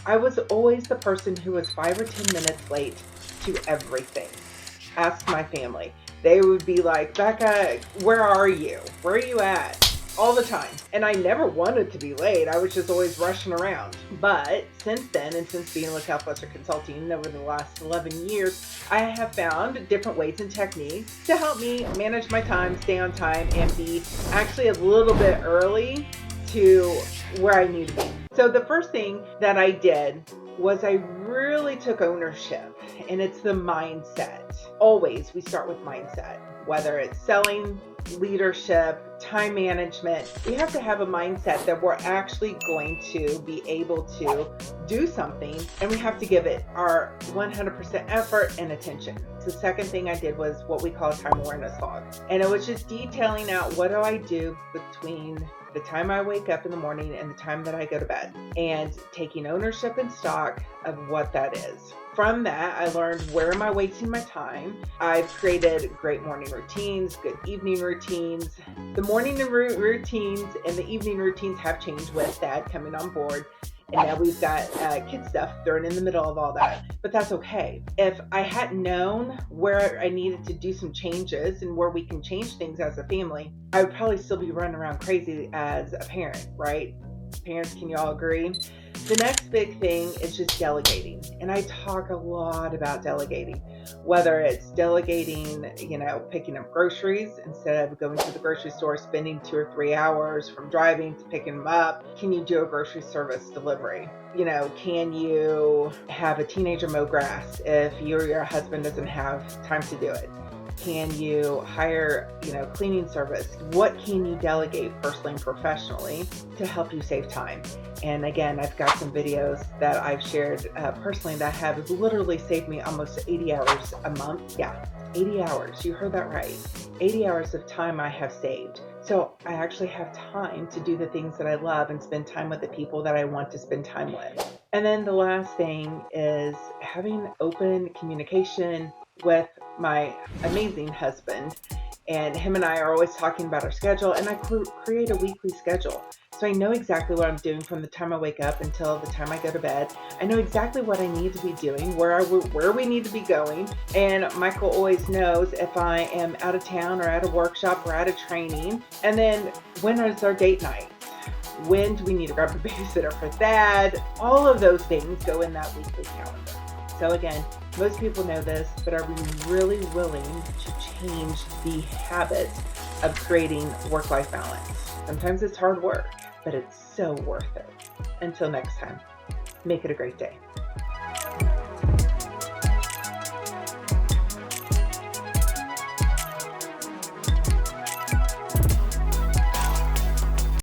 I was always the person who was 5 or 10 minutes late to everything. Ask my family. They would be like, Becca, where are you? Where are you at? All the time. And I never wanted to be late. I was just always rushing around. But since then, and since being with Southwestern Consulting over the last 11 years, I have found different ways and techniques to help me manage my time, stay on time, and be actually a little bit early to where I need to be. So the first thing that I did was I really took ownership, and it's the mindset. Always we start with mindset, whether it's selling, leadership, time management. We have to have a mindset that we're actually going to be able to do something, and we have to give it our 100% effort and attention. The second thing I did was what we call a time awareness log, and it was just detailing out what do I do between the time I wake up in the morning and the time that I go to bed, and taking ownership and stock of what that is. From that, I learned where am I wasting my time. I've created great morning routines, good evening routines. The morning routines and the evening routines have changed with Dad coming on board. And now we've got kid stuff thrown in the middle of all that, but that's okay. If I hadn't known where I needed to do some changes and where we can change things as a family, I would probably still be running around crazy as a parent, right? Parents, can you all agree? The next big thing is just delegating. And I talk a lot about delegating, whether it's delegating, picking up groceries instead of going to the grocery store, spending 2 or 3 hours from driving to picking them up. Can you do a grocery service delivery? Can you have a teenager mow grass if your husband doesn't have time to do it? Can you hire, cleaning service? What can you delegate personally and professionally to help you save time? And again, I've got some videos that I've shared personally that have literally saved me almost 80 hours a month. Yeah, 80 hours. You heard that right. 80 hours of time I have saved. So I actually have time to do the things that I love and spend time with the people that I want to spend time with. And then the last thing is having open communication with my amazing husband, and him and I are always talking about our schedule, and I create a weekly schedule. So I know exactly what I'm doing from the time I wake up until the time I go to bed. I know exactly what I need to be doing, where we need to be going. And Michael always knows if I am out of town or at a workshop or at a training. And then when is our date night? When do we need to grab a babysitter for that? All of those things go in that weekly calendar. So again, most people know this, but are we really willing to change the habit of creating work-life balance? Sometimes it's hard work, but it's so worth it. Until next time, make it a great day.